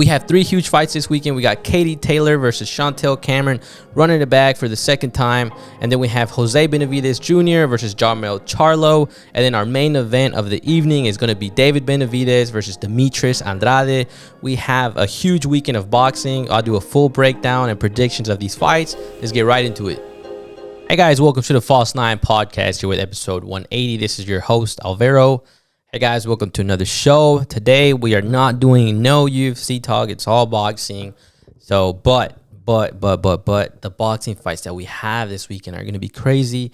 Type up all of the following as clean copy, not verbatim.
We have three huge fights this weekend. We got Taylor versus Chantelle Cameron running it back for the second time. And then we have Jose Benavidez Jr. versus Jermall Charlo. And then our main event of the evening is going to be David Benavidez versus Demetrius Andrade. We have a huge weekend of boxing. I'll do a full breakdown and predictions of these fights. Let's get right into it. Hey guys, welcome to the False Nine podcast here with episode 180. This is your host, Alvaro. Hey guys, welcome to another show. Today we are not doing no UFC talk. It's all boxing. So, but the boxing fights that we have this weekend are going to be crazy.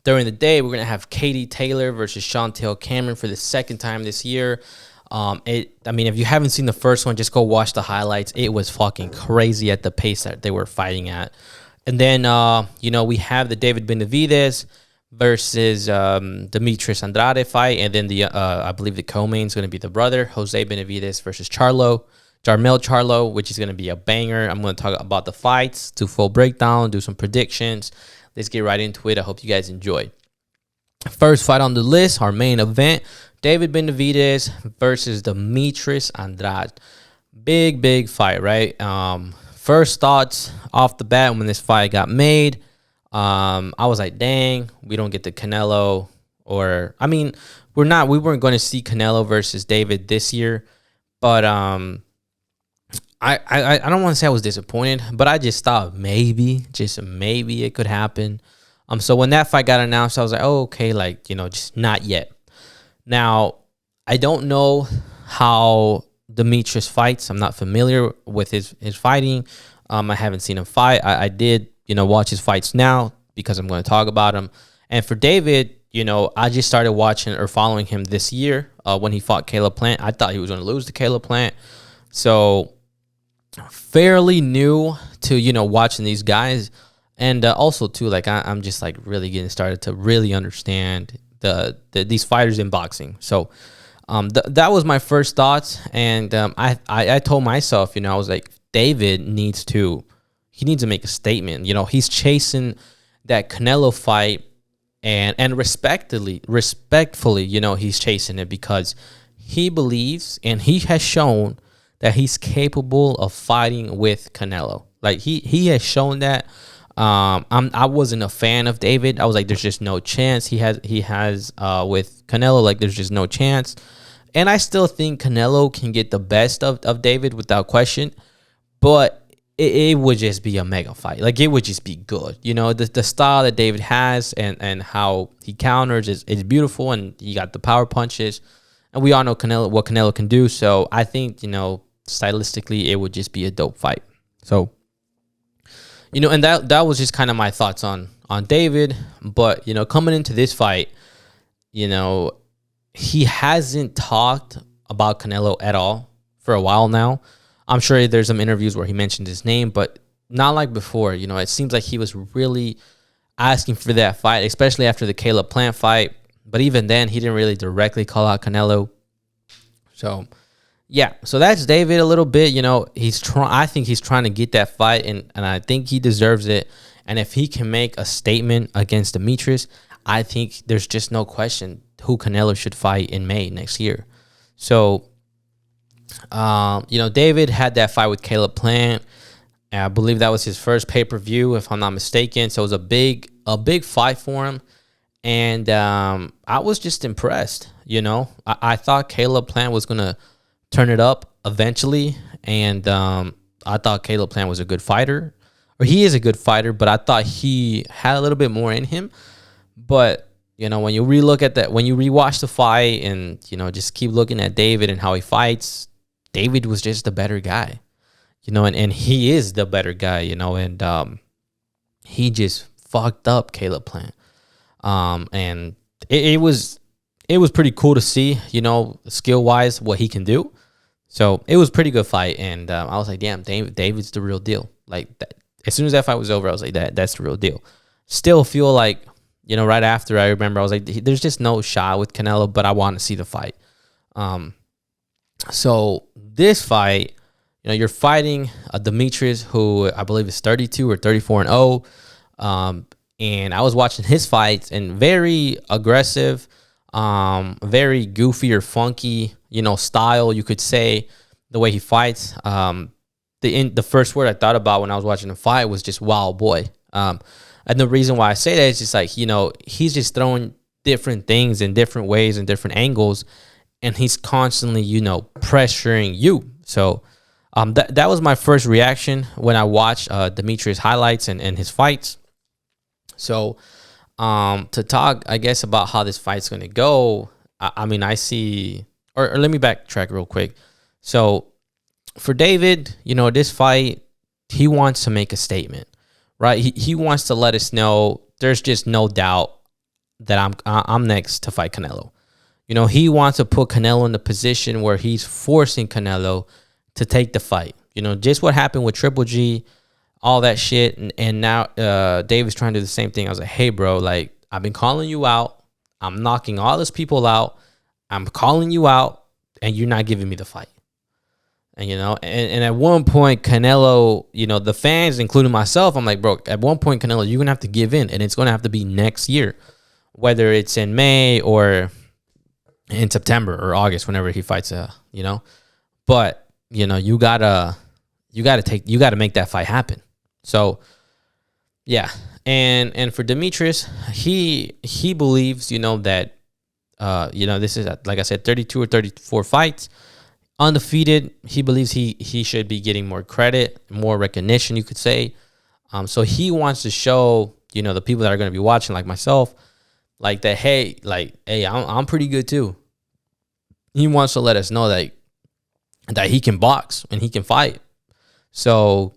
During the day, we're going to have Taylor versus Chantelle Cameron for the second time this year. If you haven't seen the first one, just go watch the highlights. It was fucking crazy at the pace that they were fighting at. And then, we have the David Benavidez versus Demetrius Andrade fight, and then I believe the co-main is going to be the brother Jose Benavidez versus Jermall Charlo, which is going to be a banger. I'm going to talk about the fights, do full breakdown, do some predictions. Let's get right into it. I hope you guys enjoy. First fight on the list, our main event, David Benavidez versus Demetrius Andrade. Big fight, right? First thoughts off the bat when this fight got made. I was like, dang, we don't get the Canelo, we weren't going to see Canelo versus David this year, but I don't want to say I was disappointed, but I just thought maybe it could happen. So when that fight got announced, I was like, oh, okay, just not yet. Now, I don't know how Demetrius fights. I'm not familiar with his fighting. I haven't seen him fight. I did watch his fights now because I'm going to talk about him. And for David, I just started watching or following him this year when he fought Caleb Plant. I thought he was going to lose to Caleb Plant. So fairly new to, watching these guys. And also, too, I'm just, really getting started to really understand these fighters in boxing. So that was my first thoughts. And I told myself, I was like, David needs to make a statement. He's chasing that Canelo fight and respectfully, he's chasing it because he believes and he has shown that he's capable of fighting with Canelo. He has shown that. I wasn't a fan of David. I was like, there's just no chance. He has with Canelo, there's just no chance. And I still think Canelo can get the best of David without question. But it would just be a mega fight. It would just be good. The style that David has and how he counters is beautiful, and you got the power punches. And we all know what Canelo can do. So I think, stylistically, it would just be a dope fight. So, and that was just kind of my thoughts on David. But, coming into this fight, he hasn't talked about Canelo at all for a while now. I'm sure there's some interviews where he mentioned his name, but not like before. It seems like he was really asking for that fight, especially after the Caleb Plant fight. But even then, he didn't really directly call out Canelo. So, yeah. So that's David a little bit. I think he's trying to get that fight, and I think he deserves it. And if he can make a statement against Demetrius, I think there's just no question who Canelo should fight in May next year. So, David had that fight with Caleb Plant. I believe that was his first pay-per-view, if I'm not mistaken. So it was a big fight for him. And I was just impressed, I thought Caleb Plant was going to turn it up eventually. And I thought Caleb Plant was a good fighter. Or he is a good fighter, but I thought he had a little bit more in him. But, when you when you rewatch the fight and, just keep looking at David and how he fights, David was just the better guy, and he is the better guy, and he just fucked up Caleb Plant. And it was pretty cool to see, skill wise, what he can do. So it was a pretty good fight. And I was like, damn, David's the real deal. As soon as that fight was over, I was like, that's the real deal. Still feel like, right after I remember, I was like, there's just no shot with Canelo, but I want to see the fight. So this fight, you're fighting Demetrius, who I believe is 32 or 34-0. And I was watching his fights, and very aggressive, very goofy or funky, style, you could say. the way he fights. The first word I thought about when I was watching the fight was just "wow, boy." And the reason why I say that is just like, he's just throwing different things in different ways and different angles, and he's constantly, pressuring you. So that was my first reaction when I watched Demetrius highlights and his fights. So to talk, I guess, about how this fight's going to go, I see, or let me backtrack real quick. So for David, this fight, he wants to make a statement, right? He wants to let us know there's just no doubt that I'm next to fight Canelo. He wants to put Canelo in the position where he's forcing Canelo to take the fight. Just what happened with Triple G, all that shit. And now David's trying to do the same thing. I was like, hey, bro, like, I've been calling you out. I'm knocking all these people out. I'm calling you out, and you're not giving me the fight. And, and at one point, Canelo, the fans, including myself, I'm like, bro, at one point, Canelo, you're going to have to give in, and it's going to have to be next year, whether it's in May or in September or August, whenever he fights, but you gotta make that fight happen. So yeah. And for Demetrius, he believes, that, this is, like I said, 32 or 34 fights, undefeated. He believes he should be getting more credit, more recognition, you could say. So he wants to show, the people that are going to be watching, like myself, like that, hey, I'm pretty good too. He wants to let us know that he can box and he can fight. So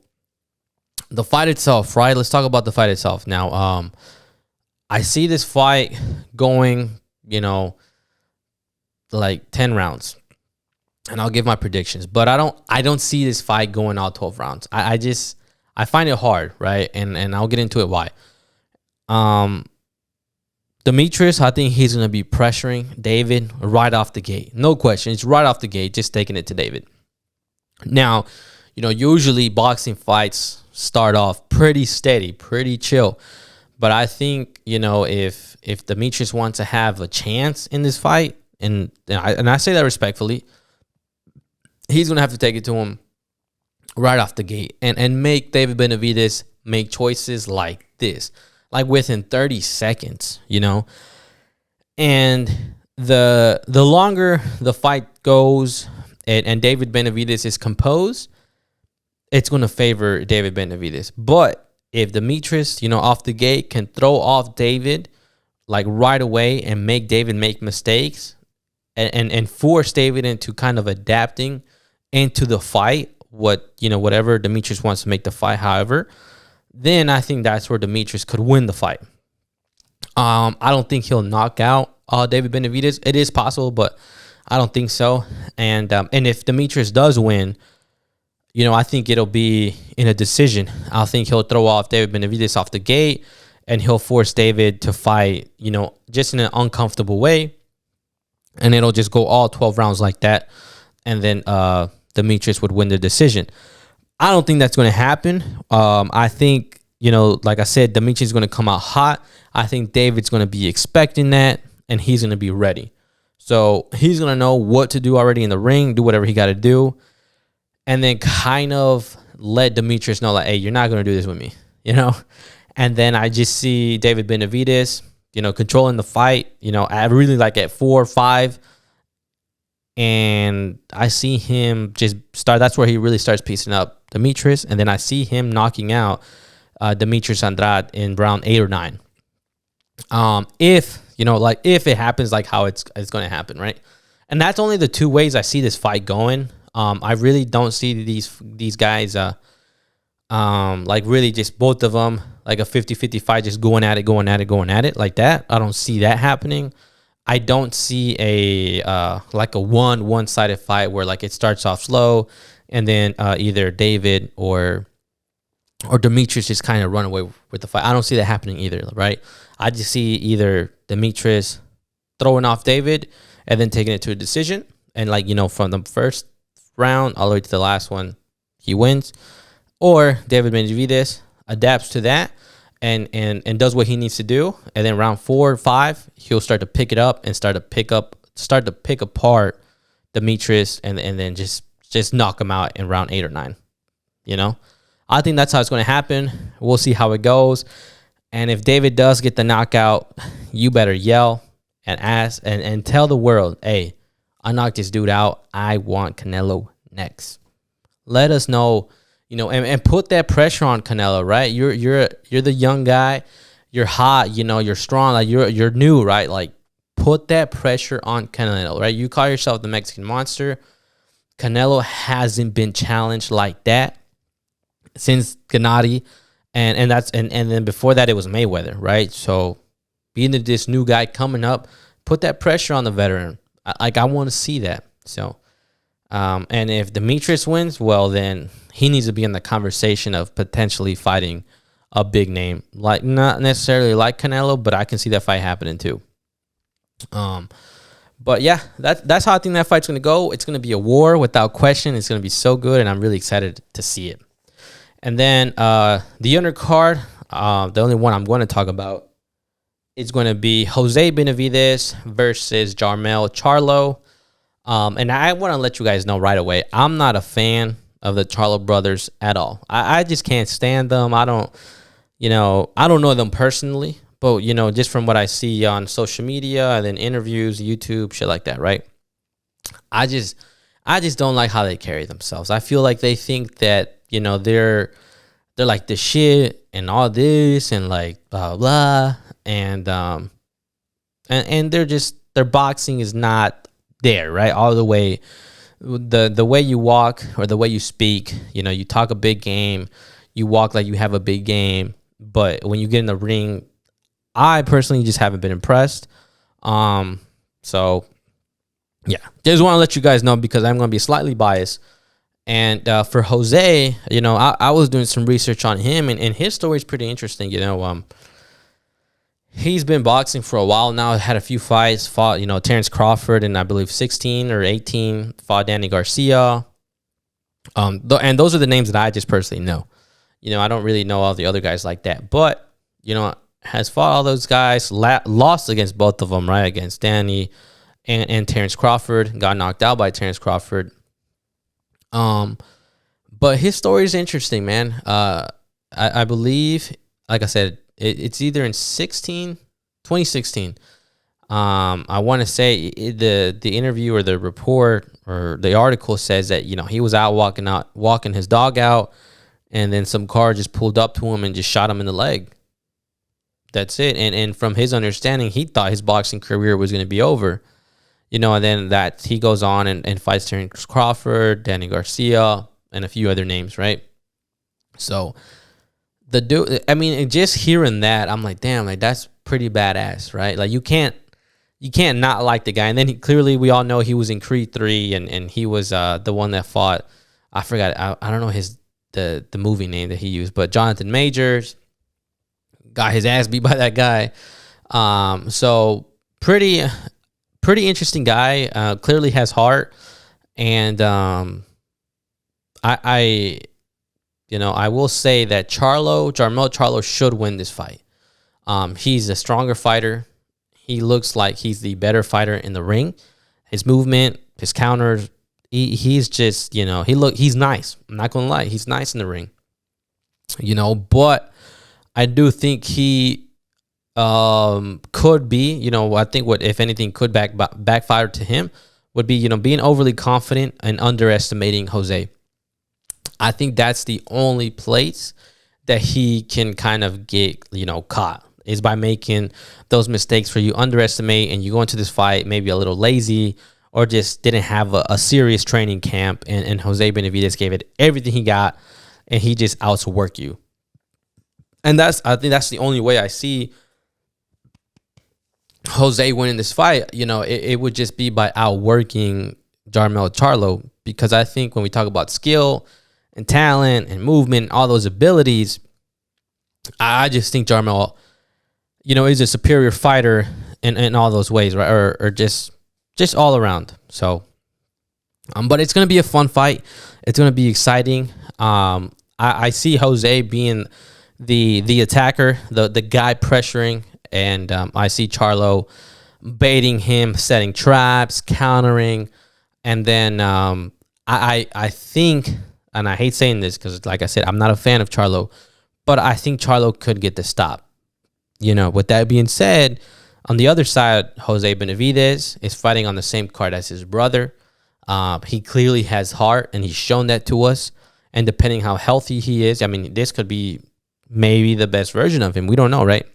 the fight itself, right? Let's talk about the fight itself. Now, I see this fight going, like 10 rounds. And I'll give my predictions. But I don't see this fight going all 12 rounds. I find it hard, right? And I'll get into it why. Demetrius, I think he's going to be pressuring David right off the gate. No question. It's right off the gate, just taking it to David. Now, usually boxing fights start off pretty steady, pretty chill. But I think, if Demetrius wants to have a chance in this fight, and I say that respectfully, he's going to have to take it to him right off the gate and make David Benavidez make choices like this. Like within 30 seconds, and the longer the fight goes and David Benavidez is composed, it's going to favor David Benavidez. But if Demetrius, off the gate can throw off David like right away and make David make mistakes and force David into kind of adapting into the fight, whatever Demetrius wants to make the fight, however, then I think that's where Demetrius could win the fight. I don't think he'll knock out David Benavidez. It is possible, but I don't think so. And if Demetrius does win, I think it'll be in a decision. I think he'll throw off David Benavidez off the gate, and he'll force David to fight, just in an uncomfortable way. And it'll just go all 12 rounds like that. And then Demetrius would win the decision. I don't think that's going to happen. I think, like I said, Demetrius is going to come out hot. I think David's going to be expecting that, and he's going to be ready. So he's going to know what to do already in the ring, do whatever he got to do, and then kind of let Demetrius know, like, hey, you're not going to do this with me, And then I just see David Benavidez, controlling the fight, I really like at 4 or 5. And I see him just start. That's where he really starts piecing up Demetrius. And then I see him knocking out Demetrius Andrade in round 8 or 9. If it happens like how it's going to happen, right? And that's only the 2 ways I see this fight going. I really don't see these guys like really just both of them like a 50-50 fight, just going at it like that. I don't see that happening. I don't see a like a one-sided fight where like it starts off slow and then either David or Demetrius just kind of run away with the fight. I don't see that happening either, right? I just see either Demetrius throwing off David and then taking it to a decision, and from the first round all the way to the last one, he wins, or David Benavidez adapts to that and does what he needs to do, and then round 4 or 5 he'll start to pick it up and start to pick apart Demetrius and then just just knock him out in round 8 or 9. You know, I think that's how it's going to happen. We'll see how it goes. And if David does get the knockout, you better yell and ask and tell the world, hey, I knocked this dude out. I want Canelo next. Let us know, you know, and put that pressure on Canelo, right? You're the young guy. You're hot, you know, you're strong, like you're new, right? Like, put that pressure on Canelo, right? You call yourself the Mexican Monster. Canelo hasn't been challenged like that since Gennady, and then before that it was Mayweather, right? So being this new guy coming up, put that pressure on the veteran. I want to see that. So, and if Demetrius wins, well, then he needs to be in the conversation of potentially fighting a big name, like not necessarily like Canelo, but I can see that fight happening too. But yeah, that's how I think that fight's gonna go. It's gonna be a war without question. It's gonna be so good, and I'm really excited to see it. And then the undercard, the only one I'm going to talk about is going to be Jose Benavidez versus Jermall Charlo. And I want to let you guys know right away, I'm not a fan of the Charlo brothers at all. I just can't stand them. I don't know them personally, but, you know, just from what I see on social media and then interviews, YouTube, shit like that, right? I just don't like how they carry themselves. I feel like they think that, you know, they're like the shit and all this and like blah blah, and their boxing is not there, right? All the way, the way you walk or the way you speak, you know, you talk a big game, you walk like you have a big game, but when you get in the ring, I personally just haven't been impressed. So yeah, just want to let you guys know because I'm going to be slightly biased. And for Jose, you know, I was doing some research on him, and his story is pretty interesting. You know, he's been boxing for a while now. Had a few fights, fought, you know, Terrence Crawford in, I believe, 16 or 18, fought Danny Garcia. And those are the names that I just personally know. You know, I don't really know all the other guys like that. But, you know, has fought all those guys, lost against both of them, right? Against Danny and Terrence Crawford, got knocked out by Terrence Crawford. But his story is interesting, man. I believe, like I said, it's either in 2016. I want to say the interview or the report or the article says that, you know, he was out walking his dog out, and then some car just pulled up to him and just shot him in the leg. That's it. And from his understanding, he thought his boxing career was going to be over. You know, and then that he goes on and fights Terrence Crawford, Danny Garcia, and a few other names, right? So the dude, I mean, just hearing that, I'm like, damn, like that's pretty badass, right? Like you can't not like the guy. And then clearly we all know he was in Creed 3, and he was the one that fought. I forgot. I don't know the movie name that he used, but Jonathan Majors got his ass beat by that guy. So pretty interesting guy. Clearly has heart, and I will say that Jermall Charlo should win this fight. He's a stronger fighter. He looks like he's the better fighter in the ring. His movement, his counters, he's just, you know, he's nice. I'm not gonna lie, he's nice in the ring. You know, but I do think he could be, you know, I think what, if anything, could backfire to him would be, you know, being overly confident and underestimating Jose. I think that's the only place that he can kind of get, you know, caught, is by making those mistakes where you underestimate and you go into this fight maybe a little lazy or just didn't have a serious training camp, and Jose Benavidez gave it everything he got and he just outworked you. And I think that's the only way I see Jose winning this fight. You know, it would just be by outworking Jermall Charlo, because I think when we talk about skill and talent and movement, all those abilities, I just think Jermall, you know, is a superior fighter in all those ways, right? Or just all around. So, but it's gonna be a fun fight. It's gonna be exciting. I see Jose being the attacker, the guy pressuring, and I see Charlo baiting him, setting traps, countering, and then I think, and I hate saying this because, like I said, I'm not a fan of Charlo, but I think Charlo could get the stop. With that being said, on the other side, Jose Benavidez is fighting on the same card as his brother. He clearly has heart, and he's shown that to us. And depending how healthy he is, I mean, this could be maybe the best version of him. We don't know, right?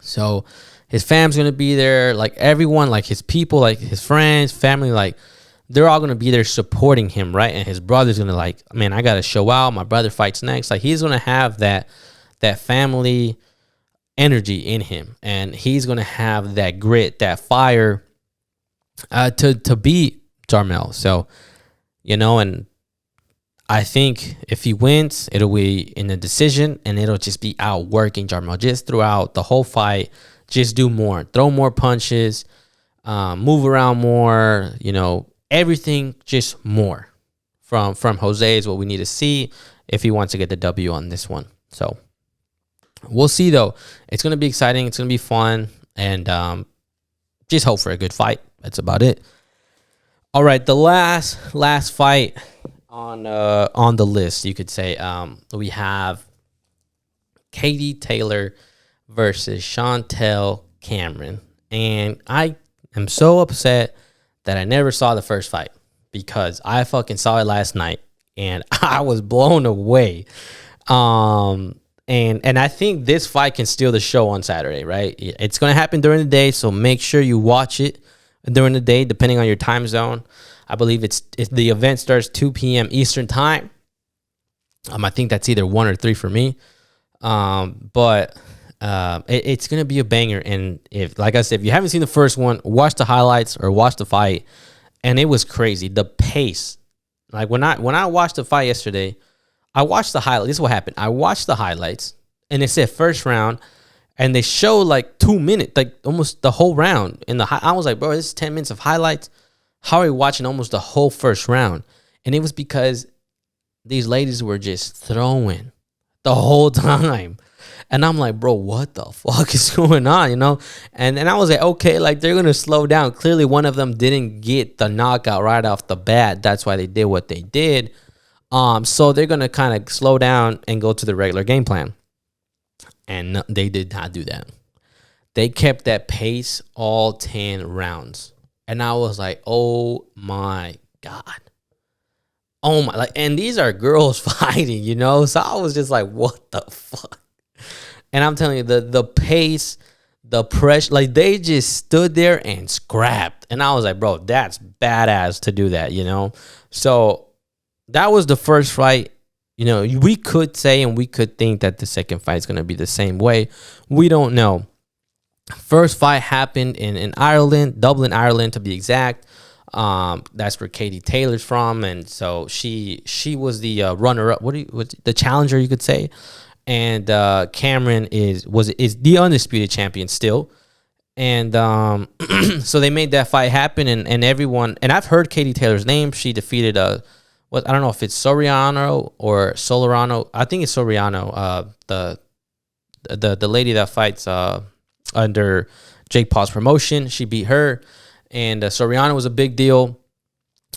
So his fam's going to be there. Like everyone, like his people, like his friends, family, like they're all going to be there supporting him, right? And his brother's going to like, man, I got to show out. My brother fights next. Like he's going to have that family energy in him. And he's going to have that grit, that fire to beat Jermall. So, and I think if he wins, it'll be in a decision, and it'll just be outworking Jermall just throughout the whole fight. Just do more, throw more punches, move around more, everything just more from Jose is what we need to see if he wants to get the W on this one. So we'll see, though. It's going to be exciting. It's going to be fun, and just hope for a good fight. That's about it. All right, the last fight on the list, you could say, we have Katie Taylor versus Chantelle Cameron. And I am so upset that I never saw the first fight because I fucking saw it last night and I was blown away. And I think this fight can steal the show on Saturday, right? It's going to happen during the day, so make sure you watch it during the day, depending on your time zone. I believe it's the event starts 2 p.m. Eastern time. I think that's either 1 or 3 for me. But it's going to be a banger. And like I said, if you haven't seen the first one, watch the highlights or watch the fight. And it was crazy. The pace. Like when I watched the fight yesterday, I watched the highlights. This is what happened. I watched the highlights and it said first round, and they showed like 2 minutes, like almost the whole round. I was like, bro, this is 10 minutes of highlights. How are we watching almost the whole first round? And it was because these ladies were just throwing the whole time. And I'm like, bro, what the fuck is going on, And I was like, okay, like they're going to slow down. Clearly one of them didn't get the knockout right off the bat. That's why they did what they did. So they're going to kind of slow down and go to the regular game plan. And no, they did not do that. They kept that pace all 10 rounds. And I was like, oh my God. Oh my, and these are girls fighting, So I was just like, what the fuck? And I'm telling you, the pace, the pressure, like they just stood there and scrapped. And I was like, bro, that's badass to do that, So that was the first fight. We could say and we could think that the second fight is going to be the same way. We don't know. First fight happened in Ireland, Dublin, Ireland to be exact. That's where Katie Taylor's from, and so she was the runner-up. The challenger, you could say. And Cameron is the undisputed champion still. And so they made that fight happen, and everyone. And I've heard Katie Taylor's name. She defeated I don't know if it's Soriano or Solerano. I think it's Soriano. The lady that fights under Jake Paul's promotion. She beat her, and Soriano was a big deal.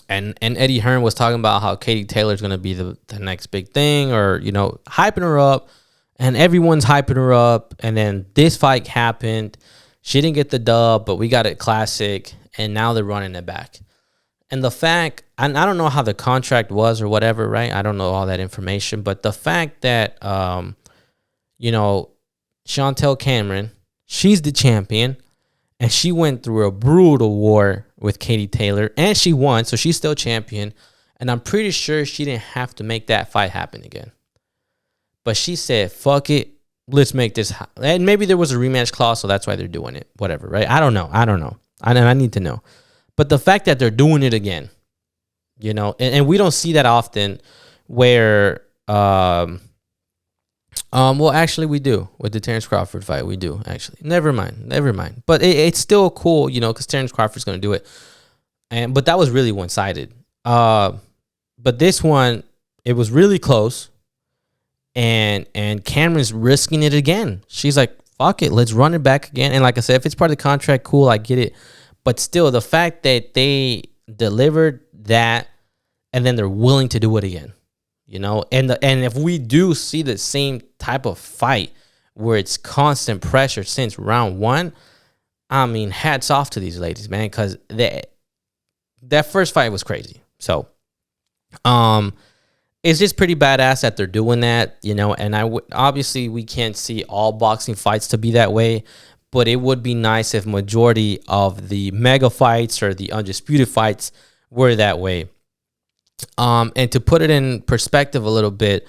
And Eddie Hearn was talking about how Katie Taylor's going to be the next big thing, or hyping her up, and everyone's hyping her up. And then this fight happened. She didn't get the dub, but we got it classic, and now they're running it back. And the fact, and I don't know how the contract was or whatever, right? I don't know all that information, but the fact that Chantelle Cameron, she's the champion, and she went through a brutal war with Katie Taylor, and she won, so she's still champion. And I'm pretty sure she didn't have to make that fight happen again. But she said, fuck it, let's make this. And maybe there was a rematch clause, so that's why they're doing it. Whatever, right? I don't know. I need to know. But the fact that they're doing it again, and we don't see that often where well, actually, we do with the Terrence Crawford fight. We do actually. Never mind. But it's still cool, because Terrence Crawford's going to do it. But that was really one-sided. But this one, it was really close, and Cameron's risking it again. She's like, "Fuck it, let's run it back again." And like I said, if it's part of the contract, cool, I get it. But still, the fact that they delivered that and then they're willing to do it again, you know. And if we do see the same type of fight where it's constant pressure since round one, I mean, hats off to these ladies, man, because that first fight was crazy. So, it's just pretty badass that they're doing that, you know. And obviously we can't see all boxing fights to be that way, but it would be nice if majority of the mega fights or the undisputed fights were that way. And to put it in perspective a little bit,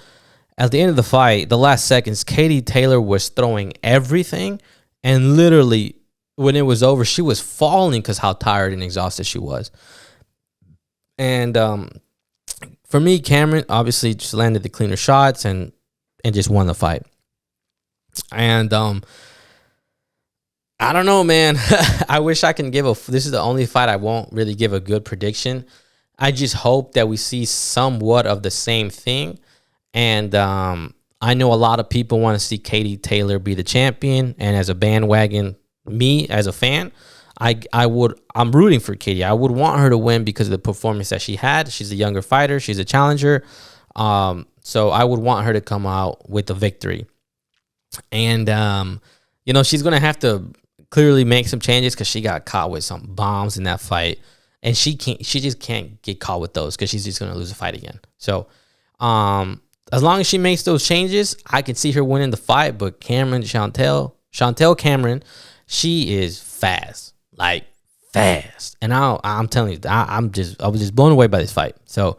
at the end of the fight, the last seconds, Katie Taylor was throwing everything, and literally when it was over, she was falling because how tired and exhausted she was. And for me, Cameron obviously just landed the cleaner shots and just won the fight. And I don't know, man. I wish I can give this is the only fight I won't really give a good prediction. I just hope that we see somewhat of the same thing. And I know a lot of people want to see Katie Taylor be the champion. And as a bandwagon, me as a fan, I'm rooting for Katie. I would want her to win because of the performance that she had. She's a younger fighter. She's a challenger. So I would want her to come out with the victory. And, you know, she's going to have to clearly make some changes because she got caught with some bombs in that fight. And she just can't get caught with those because she's just going to lose the fight again. So as long as she makes those changes, I can see her winning the fight. But Chantelle Cameron, she is fast, like fast. And I'm telling you, I was just blown away by this fight. So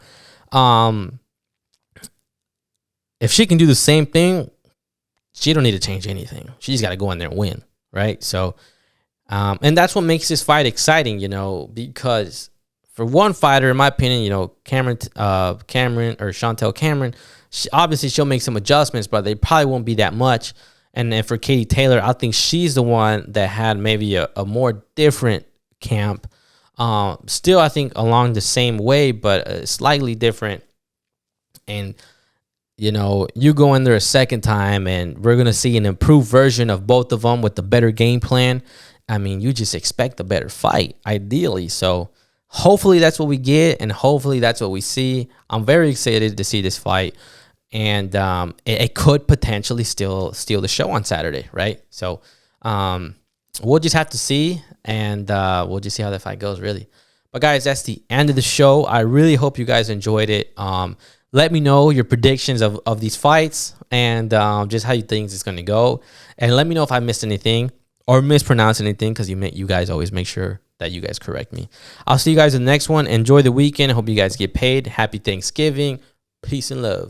if she can do the same thing, she don't need to change anything. She just got to go in there and win, right? So, and that's what makes this fight exciting, you know, because for one fighter, in my opinion, you know, Cameron or Chantelle Cameron, obviously she'll make some adjustments, but they probably won't be that much. And then for Katie Taylor, I think she's the one that had maybe a more different camp. Still, I think along the same way, but slightly different. And you know, you go in there a second time and we're going to see an improved version of both of them with the better game plan. I mean, you just expect a better fight, ideally. So hopefully that's what we get, and hopefully that's what we see. I'm very excited to see this fight, and it could potentially still steal the show on Saturday, right? So we'll just have to see, and we'll just see how that fight goes, really. But guys, that's the end of the show. I really hope you guys enjoyed it. Let me know your predictions of these fights and just how you think it's going to go. And let me know if I missed anything or mispronounced anything, because you guys always make sure that you guys correct me. I'll see you guys in the next one. Enjoy the weekend. I hope you guys get paid. Happy Thanksgiving. Peace and love.